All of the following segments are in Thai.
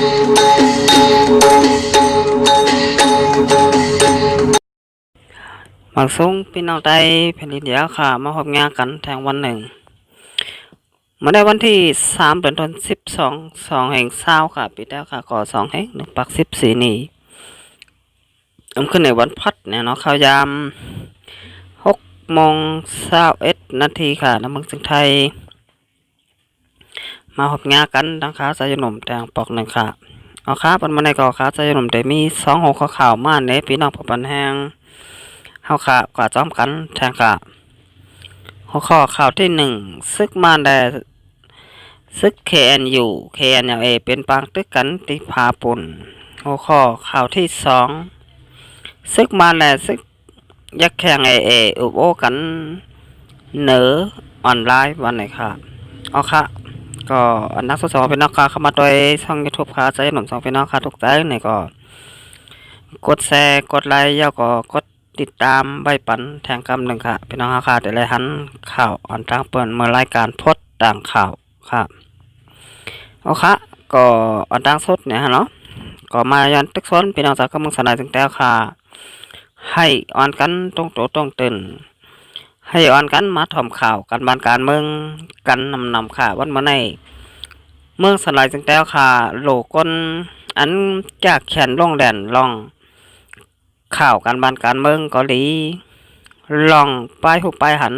บางส่งพี่น้องใต้แผ่นดินเดียวค่ะมาพบงานกันแทงวันหนึ่งเมื่อในวันที่3 เดือนธันวาคม2 แห่งเศร้าค่ะปีแล้วค่ะก่อ2 แห่ง1 ปัก14นี้ขึ้นในวันพัดเนี่ยเนาะข่าวยาม6:21 นาทีค่ะน้ำเมืองสิงห์ไทยมาพบงานกันดังค้าสายหนุ่มแดงปอกหนึ่งค่ะเอาค้าปันมาในก่อค้าสายหนุ่มแต่มี2 หัวข่าวมาในพี่น้องผู้ปันแหงเฮาค่ะกว่าจ้อมกันแทงค่ะหัวข้อข่าวที่1ซึกมาแดซึก KNU KNLA เป็นปางตึกกันติพาปุ่นหัวข้อข่าวที่2ซึกมาแดซึกยักษ์แข่งAA อุบโอกันเหนือออนไลน์วันไหนค่ะเอาค่ะก็อันนักสอบเป็นนักข่าวเข้ามาโดยช่อง YouTube ค่ะใจหนุ่ม2เป็นนักข่าวทุกใจเนี่ยก็กดแชร์กดไลค์แล้วก็กดติดตามใบปันแทงคำหนึ่งค่ะพี่น้องค่ะแต่ละหันข่าวอ่อนทางเปิดเมื่อรายการพดต่างข่าวค่ะโอเคก็อ่อนทางสุดเนี่ยฮะเนาะก็มาย้อนตึกซ้อนพี่น้องจากกำลังสนายถึงแต่ค่ะให้อ่อนกันตรงโตตรงตื่นให้อ่อนกันมาถ่อมข่าวกันบ้านการเมืองกันนำค่ะวันเมื่อในเมืองสนายถึงแต่ค่ะโลก้นอันจากแขนล่องแดนล่องข่าวการบ้านการเมืองเกาหลีลองป้ายหุบป้ายหัน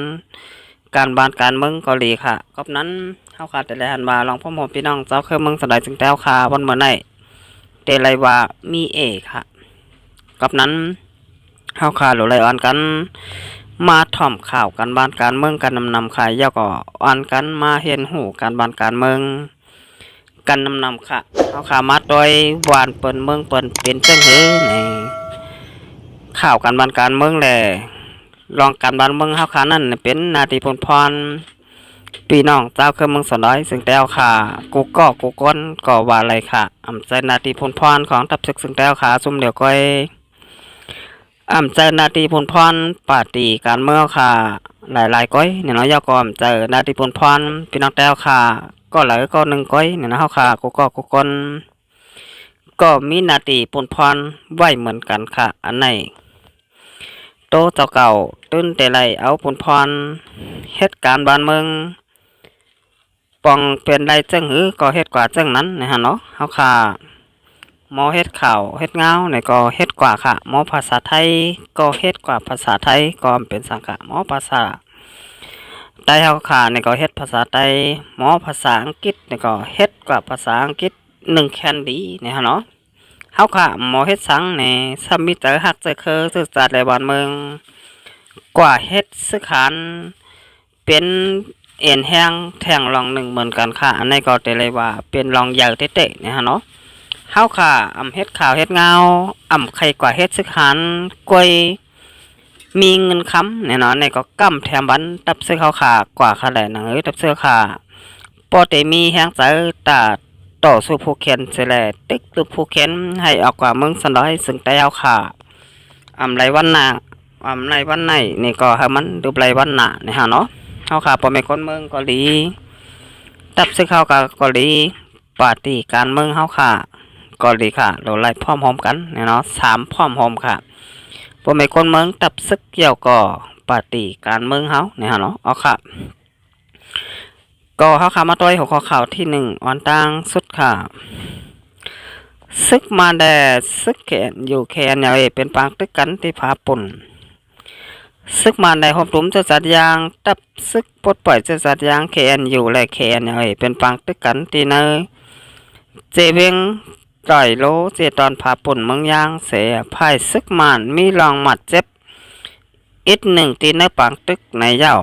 การบ้านการเมืองเกาหลีค่ะกับนั้นเฮาค่ะแต่ละหันว่าลองพ่อหมอพี่น้องเจ้าเคยเมืองสลายจึงแต้วค่ะวันเมื่อไหร่แต่ไรว่ามีเอค่ะกับนั้นเฮาค่ะหรือไรอ่อนกันมาถ่อมข่าวการบ้านการเมืองกันนำค่ะย่อก็อ่อนกันมาเห็นหูการบ้านการเมืองกันนำค่ะเฮาค่ะมาโดยหวานเปิ้นเมืองเปิ้นเป็นจังหือในข่าวการบ้านการเมืองแหละรองการบ้านเมืองเฮาค่ะนั่นเป็นนาทีพลพรพี่น้องเจ้าเคยเมืองสน้อยซึ่งแต้วค่ะกูก้นก็ว่าอะไรค่ะอำใจนาทีพลพรของทัพศึกซึ่งแต้วค่ะซุ่มเดียวก้อยอำใจนาทีพลพรปาตีการเมืองค่ะหลายก้อยเนี่ยเนาะย่อก็อำใจนาทีพลพรพี่น้องแต้วค่ะก็หลายก็1 ก้อยเนี่ยนะเฮาค่ะกูก้นก็มีนาทีพลพรไว้เหมือนกันค่ะอันไหนโตเจ้าเก่าตื้นแต่ไรเอาผลพรเหตุการณ์บ้านเมืองปองเป็นไรจังหือก็เฮ็ดกว่าจังนั้นนะฮะเนาะเฮาค่ะหมอเฮ็ดข่าวเฮ็ดเงาเนี่ยก็เฮ็ดกว่าค่ะหมอภาษาไทยก็เฮ็ดกว่าภาษาไทยก็เป็นสังกะหมอภาษาไต้เฮาค่ะเนี่ยก็เฮ็ดภาษาไต้หมอภาษาอังกฤษเนี่ยก็เฮ็ดกว่าภาษาอังกฤษ1 แคนดีเนี่ยฮะเนาะเฮาค่ะหมอเฮ็ดสังเนี่ยซ้ำมีแต่ฮักใจคือศึกษาในบ้านเมืองกว่าเฮ็ดสึกหันเป็นเอ็นแห้งแทงรอง1เหมือนกันค่ะอันนี้ก็แต่เลยว่าเป็นรองใหญ่เตะๆเนี่ยฮะเนาะเฮาค่ะเฮ็ดข่าวเฮ็ดเงาใครกว่าเฮ็ดสึกหันกวยมีเงินค้ำเนี่ยเนาะในก็กำแถมบันตับเสื้อเขาค่ะกว่าค่ะแหละหนังตับเสื้อค่ะปอเตมีแห้งใจตาต่อสู้ผู้เขียนเสแลติ๊กตุผู้เขียนให้ออกกว่าเมืองสน้อยซึ่งแต่เอาค่ะไรวันหน้าไรวันไหนนี่ก็ให้มันดูไรวันหน้าเนี่ยฮะเนาะเฮาค่ะพอแม่คนเมืองเกาหลีตับซึ่งเขากับเกาหลีปาร์ตี้การเมืองเฮาค่ะเกาหลีค่ะเราไล่พร้อมพร้อมกันเนี่ยเนาะ3พร้อมพร้อมค่ะพอแม่คนเมืองตับซึกเกี่ยวก็ปาร์ตี้การเมืองเฮาเนี่ยฮะเนาะเอาค่ะก็เฮาค่ะมาต้อยหัวข้อข่าวที่1อ่อนต่างสุดค่ะซึกมาแดซึกแขนอยู่แคนเอเป็นปางตึกกันที่ผาปุ่นซึกมาในหอบหลุมจะจัดยางตับซึกปลดปล่อยจะจัดยางแคนอยู่และแคนเป็นปางตึกกันที่เนยเจเวงต่อยโลเจตอนผาปุ่นเมืองยางเสียภายซึกมานมีรองหมัดเจ็บอีก1ตีเนปางตึกในเย้า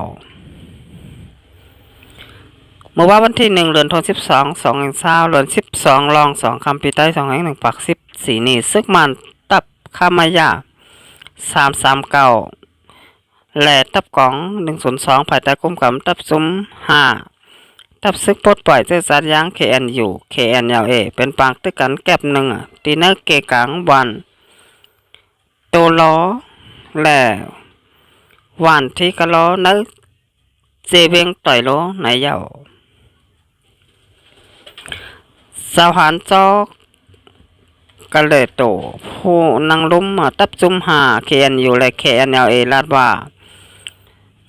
เมื่อวันที่1 เดือนธันวาคม2 แห่งเศร้าเดือน12รอง2 คำปีใต้2 แห่ง1 ปัก14นี่ซึกมันตับข้ามายา339และตับกอง102ภายใต้กุมกำตับซุ้ม5ตับซึกปลดปล่อยเจสัดยาง KNU KNLA เป็นปางตึกกันแก็บ1ตีเนอร์เกกังวันโตล้อและวันที่กะล้อเนอเจเวงต่อยโลในเย้าสาวหันจอ ก็เลยโตผู้นางลุ่มตับจุ่มหาเคนอยู่และแคนเอลาดว่า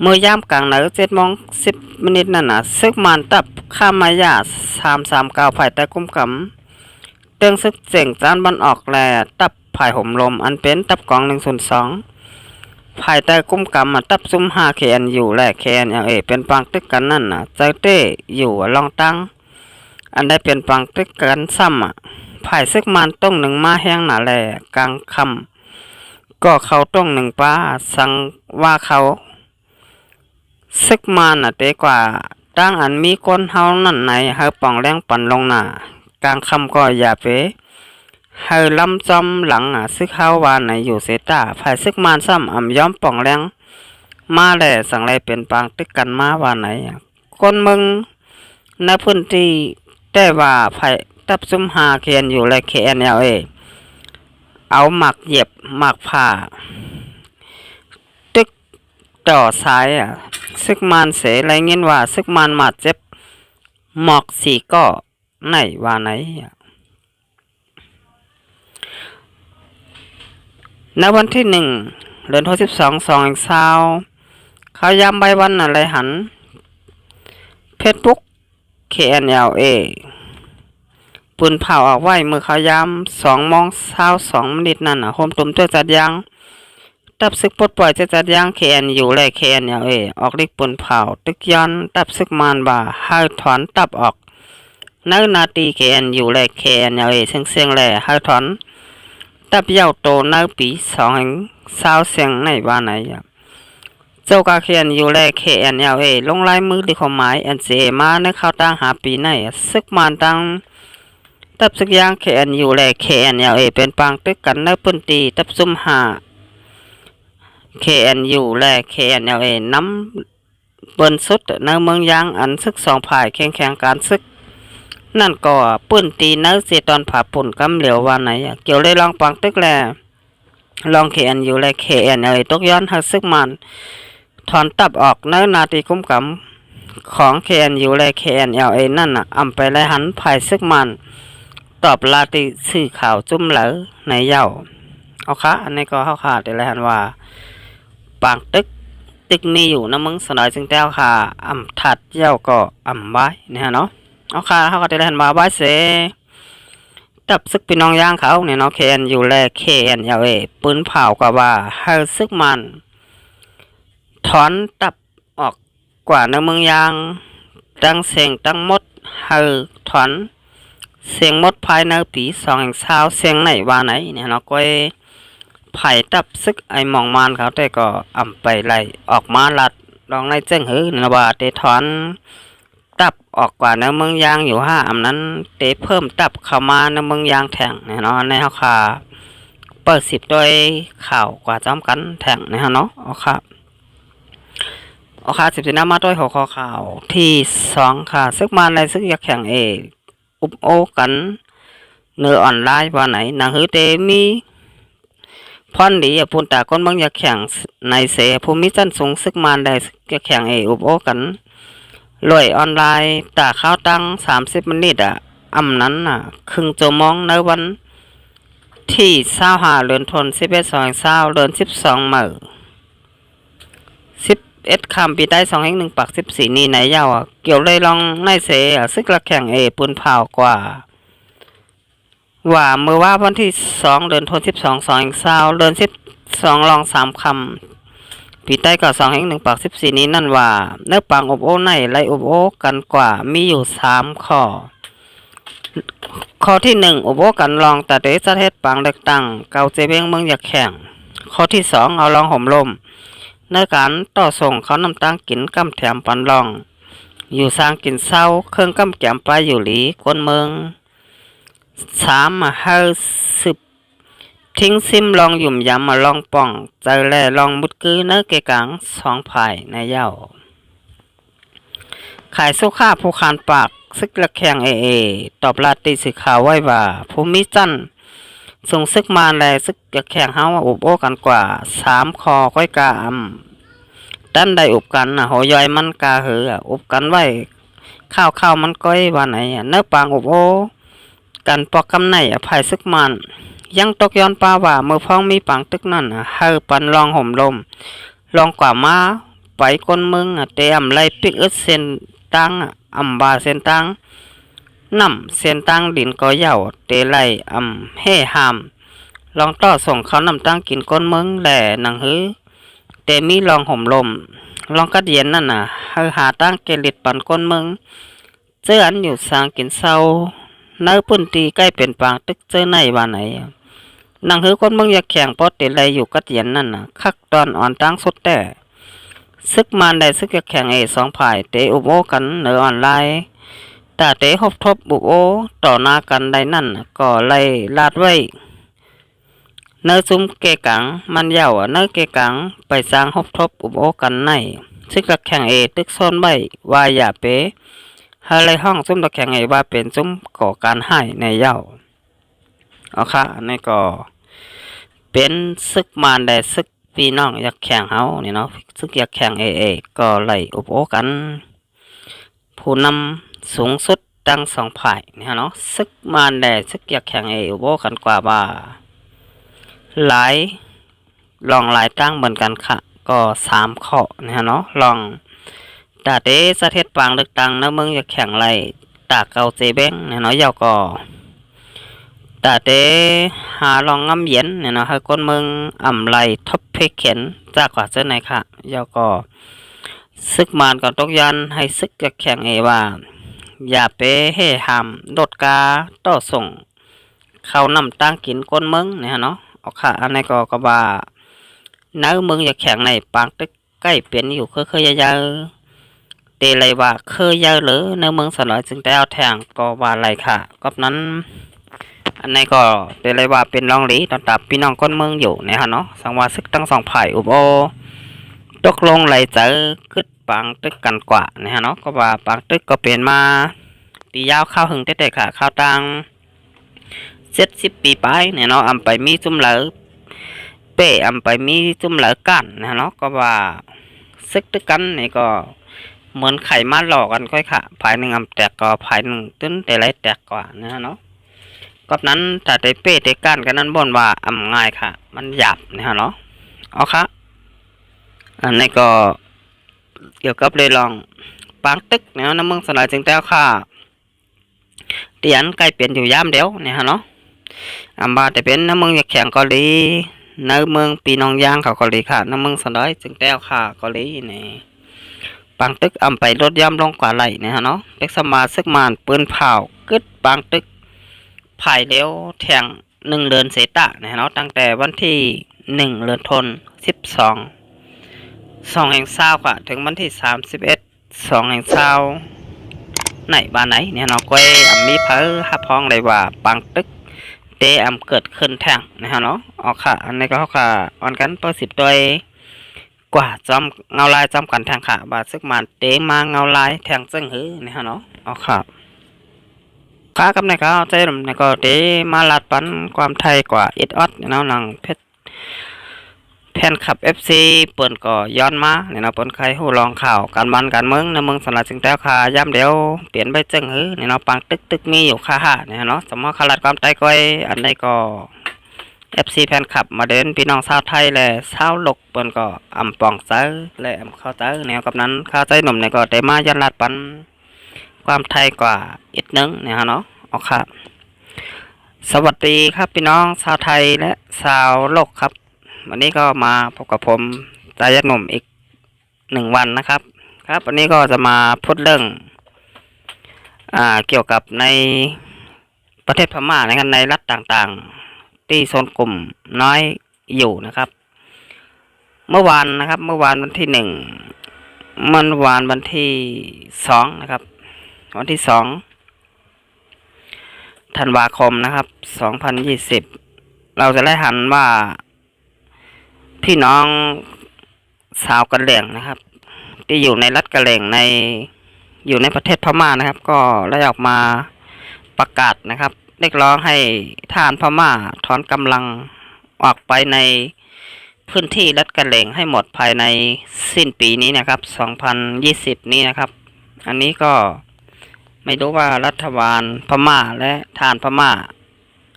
เมื่อยามกลางหน7:10นั่นน่ะซึกมันตับข้ามายา339ภายใต้กุมกำเตืองซึกเจ๋งจานบันออกแลตับภายห่มลมอันเป็นตับกอง102ภายใต้กุมกำตับซุ่ม5 KN อยู่และ KNLA เป็นปังตึกกันนั่นน่ะใจเต้อยู่ลองตั้งอันได้เป็นปังตึกกันซ้ำภายซึกมันต้องหนึ่งมาแห้งหนาแลกลางคำก็เขาต้องหนึ่งป้าสั่งว่าเขาซึกมันเตกว่าตั้งอันมีก้นเฮานั่นไหนเฮาป่องแรงปั่นลงหน้ากลางคำก็อย่าเป๋เฮาลำจอมหลังซึกเฮาว่าไหนอยู่เสตาภายซึกมันซ้ำย้อมป่องแรงมาแหล่สั่งไรเป็นปางตึกกันมาว่าไหนคนมึงในพื้นที่แต่ว่าภายตับซุ่มหาเคนอยู่และ KNLA เอาหมักเย็บหมักผ่าตึกต่อซ้ายซึกมันเสไรเงี้ยว่าซึกมันมาเจ็บหมอกสีก็ไหนว่าไหนในวันที่1 เดือน12 2เขาย้ำใบวันอะไรหันเฟซบุ๊ก KNLA ปืนเผาออกไว้เมื่อเขาย้ำ2:22นั่นโฮมตุ่มเจ้าจัดยังตับซึกปลดปล่อยเจ้าจัดยัง KN อยู่และ KNLA ออกฤทธิ์ปืนเผาตึกย้อนตับซึกมานบ่าให้ถอนตับออกในนาที KN อยู่และ KNLA เสียงแหล่ให้ถอนตับเย้าโตในปี2เสียงในว่าไหนเจ้ากาเขียนอยู่และ KNLA ลงลายมือหรือความหมาย NCA มาในข่าวตั้งหาปีในซึกมันตั้งตับซึกยาง KN อยู่และ KNLA เป็นปางตึกกันในพื้นที่ตับซุ่มหา KN อยู่และ KNLA น้ำบนสุดในเมืองยางอันซึกสองฝ่ายแข่งการซึกนั่นก็ปื้นตีเนื้อเสียตอนผ่าปุ่นกำเหลียวว่าไหนเกี่ยวเลยลองปังตึกแลลอง KN อยู่และ KNLA ตกย้อนหักซึกมันถอนตับออกเนื้อนาทีคุ้มกำของ KN อยู่และ KNLA นั่นไปไล่หันภายซึกมันตอบลาติสื่อข่าวจุ่มเหลอในเย้าเอาค่ะอันนี้ก็เข้าขาดไล่หันว่าปังตึกมีอยู่นะมึงสนอยจึงแต้วค่ะถัดเย้าก็ไว้เนี่ยเนาะเอาค่ะเขาก็จะได้เห็นมาบ้านเสตับซึกพี่น้องย่างเขาเนี่ยเนาะ KN อยู่และ KNLA ปืนเผากว่าให้ซึกมันถอนตับออกกว่าในเมืองยางตั้งเสียงตั้งมดให้ถอนเสียงมดภายในปี2เสียงไหนว่าไหนเนี่ยเนาะก็ไผ่ตับซึกไอหมองมันเขาแต่ก็ไปไล่ออกมาลัดลองในเจ้งหือนะว่าเตถอนตับออกกว่าในเมืองยางอยู่นั้นเตเพิ่มตับเข้ามาในเมืองยางแทงเนี่ยเนาะในเขาขาเปิด10ด้วยข่าวกว่าจอมกันแทงเนี่ยเนาะเอาค่ะ10มาด้วยหัวข้อข่าวที่2ค่ะซึกมาในซึกยักษ์แข่งอุบโอกันเนื้อออนไลน์ว่าไหนหนังหือเตมีพอนดีพูนตาก้นบางยักษ์แข่งในเสภูมิจันสูงซึกมาได้ยักษ์แข่งอุบโอกันลอยออนไลน์ตาข้าวตั้ง30 นิดนั้นครึ่งชั่วโมงในวันที่25 เดือนธันวาคม2020เดือน12 มื้อ11 ค่ำปีใต้2/1ปัก14นี่ไหนยาวเกี่ยวเลยลองในเสซึกละแข่งปืนเผากว่าเมื่อว่าวันที่2 เดือนธันวาคม2020เดือน12ลอง3 ค่ำปีใต้ก็2/1ปัก14นี้นั่นว่าเนื้อปังอบโอในไล่อบโอกันกว่ามีอยู่3ข้อที่1อบโอกันลองแต่เดจะเฮ็ดปังเล็กตังเกาเจเบงเมืองอยากแข่งข้อที่2เอาลองห่มลมในการต่อส่งเขานำตั้งกินกำแถมปันลองอยู่สร้างกินเศร้าเครื่องกำแกมปลาอยู่หลีคนเมือง3ให้สืบทิ้งซิมลองหยุ่มยำมาลองป่องใจแลลองมุดกือเนื้อเกกัง2 ภายในเย้าขายสู้ค่าผู้คานปากซึกละแข่งตอบลาติสื่อข่าวไว้ว่าภูมิจันส่งซึกมาแลซึกละแข่งเฮาอุบโอกันกว่า3 คอก้อยกาด้านใดอุบกันหอยอยมันกาหืออุบกันไว้ข้าวมันก้อยว่าไหนเนื้อปางอุบโอ กันปอกกำไหนอภัยซึกมันยังตกย้อนป่าว่าเมื่อพ้องมีปังตึกนั่นเฮาปันลองห่มลมลองกว่ามาไปก้นมึงเตรียมไล่ปิกอึดเส้นตังอำบาเส้นตังนำเส้นตังดินก็เหย่าเตไล่เฮ่หามลองต่อส่งเขานำตังกินก้นมึงแหล่หนังหือเตมีลองห่มลมลองกัดเย็นนั่นเฮาหาตังเกลิดปันก้นมึงเจออันอยู่สร้างกินเศร้าเนื้อปุ่นตีใกล้เป็นปางตึกเจอในบ้านไหนนังหือคนมึงอยากแข่งปอดเตไรอยู่กัดเย็นนั่นคักตอนอ่อนตั้งสุดแต่ซึกมันได้ซึกอยากแข่งสองฝ่ายเตะอุโบกันเนื้อออนไลน์แต่เตะฮบทบอุโบต่อหน้ากันได้นั่นก็ไล่ลาดไว้เนื้อซุ้มเกกังมันเย่าเนื้อเกกังไปสร้างฮบทบอุโบกันในซึกอยากแข่งตึกโซนใบว่าอย่าเป๋อะไรห้องซุ้มตะแคงว่าเป็นซุ้มก่อการให้ในเย้าเอาค่ะนี่ก็เป็นซึกมารได้ซึกพี่น้องอยากแข่งเฮานี่เนาะซึกอยากแข่งก็ไล่อุปโอกันผู้นำสูงสุดตั้งสองฝ่ายนี่เนาะซึกมารได้ซึกอยากแข่งอุปโอกันกว่าว่าหลายลองหลายตั้งเหมือนกันค่ะก็3 ข้อนี่เนาะลองตาเตสะเทศปางเลือกตังนะมึงอยากแข่งไรตาเกาเจเบ้งเนี่ยเนาะยาวก่อตาเตหาลองงำเย็นเนี่ยเนาะให้คนมึงอ่ำไรทบเพเข็นจากกว่าเจ้าไหนค่ะยาวก่อซึกมานก่อนตกยันให้ซึกอยากแข่งว่าอย่าเปเฮ่หามโดดกาต่อส่งเข้านำตั้งกินก้นมึงเนี่ยเนาะเอาค่ะอันนี้ก็ว่าเนื้อมึงอยากแข่งในปางตึกใกล้เปลี่ยนอยู่เคยยาวเตไรว่าเคยเยอะหรือในเมืองสลายจึงได้เอาแทงก็ว่าไรค่ะก็นั้นอันนี้ก็เตไรว่าเป็นรองหลีตอนตับพี่น้องคนเมืองอยู่เนี่ยฮะเนาะสังวาซึกตั้งสองฝ่ายอุบโอตกลงไรเจอขึ้นปังตึกกันกว่าเนี่ยฮะเนาะก็ว่าปังตึกก็เป็นมาปียาวข้าวหึงเตะค่ะข้าวตัง70 ปีไปเนี่ยเนาะอำไปมีจุ่มเหลือเป้อำไปมีจุ่มเหลือกันเนี่ยเนาะก็ว่าซึกตึกกันนี่ก็เหมือนไข่มาหลอกกันค่อยค่ะภายหนึ่งแตกก็ภายหนึ่งตื้นแต่ไรแตกกว่านะเนาะก็นั้นแต่เตเป้เตก้านกันนั้นบ่นว่าง่ายค่ะมันหยาบนะเนาะเอาค่ะอันนี้ก็เกี่ยวกับเลยลองปางตึกเนี่ยน้ำเมืองสลายจึงแต้วค่ะเตียนใกล้เปลี่ยนอยู่ยามเดียวเนี่ยเนาะบาแต่เป็นน้ำเมืองอยากแข่งเกาหลีในเมืองปีนองยางเขาเกาหลีค่ะน้ำเมืองสลายจึงแต้วค่ะเกาหลีนี่ปางตึกไปลดย่ำลงกว่าไหลเนี่ยเนาะเด็กสมาซึกมานปืนเผากึดปางตึกภายเลี้ยวแทง1 เดือนเสตะเนี่ยเนาะตั้งแต่วันที่1 เดือนธันวาคม2 แห่งเศร้าค่ะถึงวันที่31 2 แห่งเศร้าไหนบ้านไหนเนี่ยเนาะก้อยมีเพอฮับพ้องเลยว่าปางตึกเตเกิดขึ้นแทงนะฮะเนาะออกค่ะอันนี้ก็ค่ะออนกันเปิด10 ตัวกว่าจอมเงาลายจอมกันแทงขาบาซึกมันเตมาเงาลายแทงจึงหือนี่ฮะเนาะเอาครับข้ากับนายก็ใจลมนายก็เตมาลาดปันความไทยกว่าอิดออดเนาะหนังเพชรแผ่นขับ FC เปิ่นก็ย้อนมาเนี่ยเนาะเปิ่นใครหูลองข่าวการบ้านการเมืองในเมืองสลายจึงแต้วขาย่ำเดียวเปลี่ยนไปจึงหือเนี่ยเนาะปังตึกมีอยู่ค่าเนี่ยเนาะสมมติขลาดความไทยก้อยอันใดก็FC แฟนคลับมาเดินพี่น้องชาวไทยและชาวโลกเปิ้นก็ปองเซอและเข้าเซอแนวกับนั้นข้าใจหนุ่มเนี่ยก็ได้มายันลาดปันความไทยกว่าอีกนึงเนี่ยฮะเนาะเอาครับสวัสดีครับพี่น้องชาวไทยและชาวโลกครับวันนี้ก็มาพบกับผมใจยันหนุ่มอีก1 วันนะครับครับวันนี้ก็จะมาพูดเรื่องเกี่ยวกับในประเทศพม่านะครับในรัฐต่างๆที่โซนกลุ่มน้อยอยู่นะครับเมื่อวานวันที่1วันที่2นะครับวันที่2 ธันวาคมนะครับ2020เราจะได้หันว่าพี่น้องสาวกะเหรี่ยงนะครับที่อยู่ในรัฐกะเหรี่ยงอยู่ในประเทศพม่านะครับก็ได้ออกมาประกาศนะครับเรียกร้องให้ทหารพม่าถอนกำลังออกไปในพื้นที่รัฐกะเหรี่ยงให้หมดภายในสิ้นปีนี้นะครับ2020นี้นะครับอันนี้ก็ ไม่รู้ว่ารัฐบาลพม่าและทานพม่า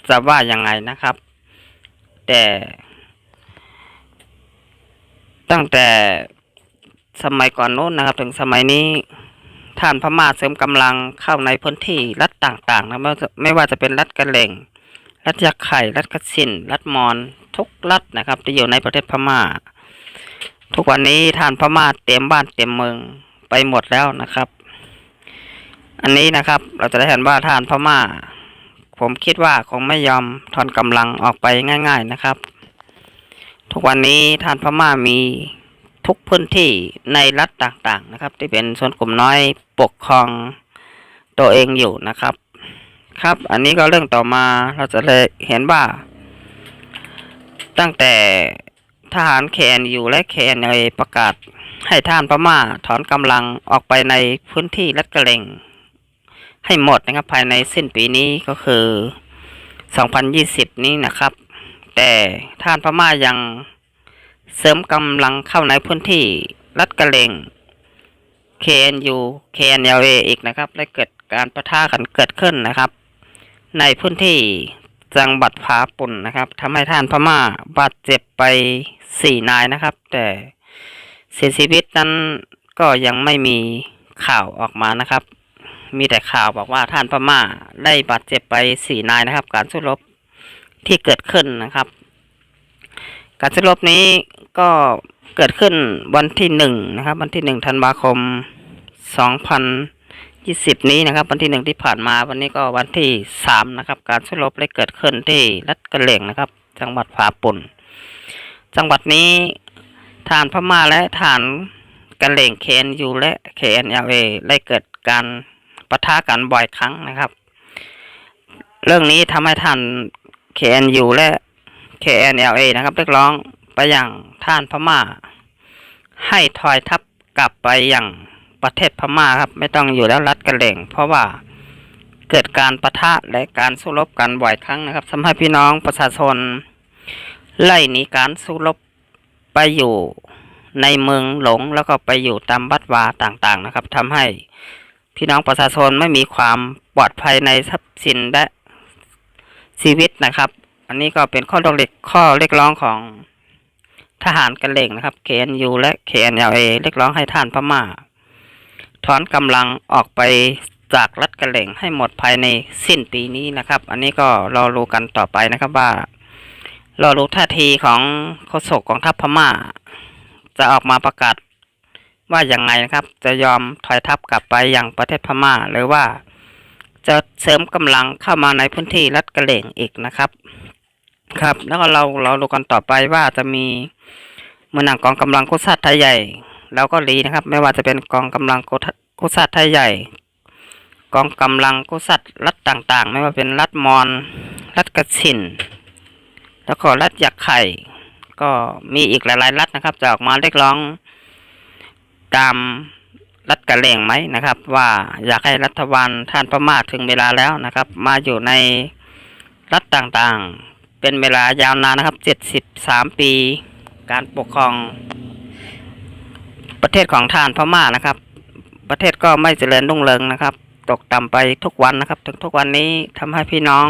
จะว่ายังไงนะครับ แต่ตั้งแต่สมัยก่อนโน้นนะครับ ถึงสมัยนี้ทานพม่าเสริมกำลังเข้าในพื้นที่รัฐต่างๆนะไม่ว่าจะเป็นรัฐกะเหรี่ยงรัฐยะไข่รัฐกสินรัฐมอญทุกรัฐนะครับที่อยู่ในประเทศพม่าทุกวันนี้ทานพม่าเต็มบ้านเต็มเมืองไปหมดแล้วนะครับ อันนี้นะครับเราจะได้เห็นว่าทานพม่าผมคิดว่าคงไม่ยอมถอนกำลังออกไปง่ายๆนะครับทุกวันนี้ทานพม่ามีทุกพื้นที่ในรัฐต่างๆนะครับที่เป็นส่วนกลุ่มน้อยปกครองตัวเองอยู่นะครับครับอันนี้ก็เรื่องต่อมาเราจะเลยเห็นว่าตั้งแต่ทหาร KNU และ KNLA ประกาศให้ทหารพม่าถอนกำลังออกไปในพื้นที่รัฐกะเหรี่ยงให้หมดนะครับภายในสิ้นปีนี้ก็คือ 2020 นี้นะครับแต่ทหารพม่ายังเสริมกำลังเข้าในพื้นที่รัฐกะเหรี่ยง KNU KNLA อีกนะครับได้เกิดการปะทะกันเกิดขึ้นนะครับในพื้นที่จังหวัดผาปุ่นนะครับทำให้ทหารพม่าบาดเจ็บไป4 นายนะครับแต่เสียชีวิตนั้นก็ยังไม่มีข่าวออกมานะครับมีแต่ข่าวบอกว่าทหารพม่าได้บาดเจ็บไป4 นายนะครับการสู้รบที่เกิดขึ้นนะครับการสู้รบนี้ก็เกิดขึ้นวันที่1นะครับวันที่1 ธันวาคม 2020 นี้นะครับวันที่1ที่ผ่านมาวันนี้ก็วันที่3นะครับการสู้รบได้เกิดขึ้นที่รัฐกะเหรี่ยงนะครับจังหวัดผาปุ่นจังหวัดนี้ทหารพม่าและทหารกะเหรี่ยง KNU และ KNLA ได้เกิดการปะทะกันบ่อยครั้งนะครับเรื่องนี้ทำให้ทหาร KNU และ KNLA นะครับเรียกร้องไปอย่างทหารพม่าให้ถอยทัพกลับไปอย่างประเทศพม่าครับไม่ต้องอยู่แล้วรัฐกะเหรี่ยงเพราะว่าเกิดการปะทะและการสู้รบกันบ่อยครั้งนะครับทำให้พี่น้องประชาชนไล่หนีการสู้รบไปอยู่ในเมืองหลงแล้วก็ไปอยู่ตามวัดวาต่างๆนะครับทำให้พี่น้องประชาชนไม่มีความปลอดภัยในทรัพย์สินและชีวิตนะครับอันนี้ก็เป็นข้อเรียกร้องของทหารกะเหรี่ยงนะครับ KNU และ KNLA เรียกร้องให้ทหารพม่าถอนกำลังออกไปจากรัฐกะเหรี่ยงให้หมดภายในสิ้นปีนี้นะครับอันนี้ก็รอรู้กันต่อไปนะครับว่ารอรู้ท่าทีของโฆษกกองทัพพม่าจะออกมาประกาศว่าอย่างไงนะครับจะยอมถอยทัพกลับไปอย่างประเทศพม่าหรือว่าจะเสริมกำลังเข้ามาในพื้นที่รัฐกะเหรี่ยงอีกนะครับครับแล้วก็เราดูกันต่อไปว่าจะมีเมื่อหนังกองกำลังกุษัตไทยใหญ่แล้วก็ลีนะครับไม่ว่าจะเป็นกองกำลังกุษัตไทยใหญ่กองกำลังกุษัตรัฐต่างๆไม่ว่าเป็นรัฐมอญรัฐกสินแล้วก็รัฐยะไข่ก็มีอีกหลายๆรัฐนะครับจะออกมาเรียกร้องตามรัฐกะเหรี่ยงไหมนะครับว่าอยากให้รัฐบาลท่านพม่าถึงเวลาแล้วนะครับมาอยู่ในรัฐต่างๆเป็นเวลายาวนานนะครับ73 ปีการปกครองประเทศของท่านพม่านะครับประเทศก็ไม่เจริญรุ่งเรืองนะครับตกต่ำไปทุกวันนะครับถึงทุกวันนี้ทำให้พี่น้อง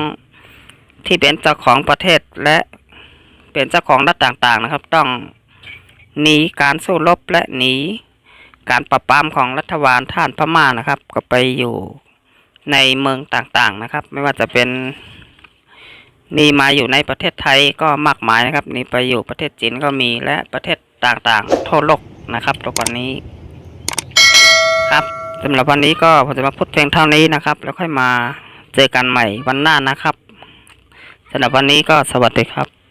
ที่เป็นเจ้าของประเทศและเป็นเจ้าของรัฐต่างๆนะครับต้องหนีการสู้รบและหนีการปราบปรามของรัฐบาลท่านพม่านะครับก็ไปอยู่ในเมืองต่างๆนะครับไม่ว่าจะเป็นหนีมาอยู่ในประเทศไทยก็มากมายนะครับหนีไปอยู่ประเทศจีนก็มีและประเทศต่างๆทั่วโลกนะครับทุกวันนี้ครับสำหรับวันนี้ก็ผมจะมาพูดเพียงเท่านี้นะครับแล้วค่อยมาเจอกันใหม่วันหน้านะครับสำหรับวันนี้ก็สวัสดีครับ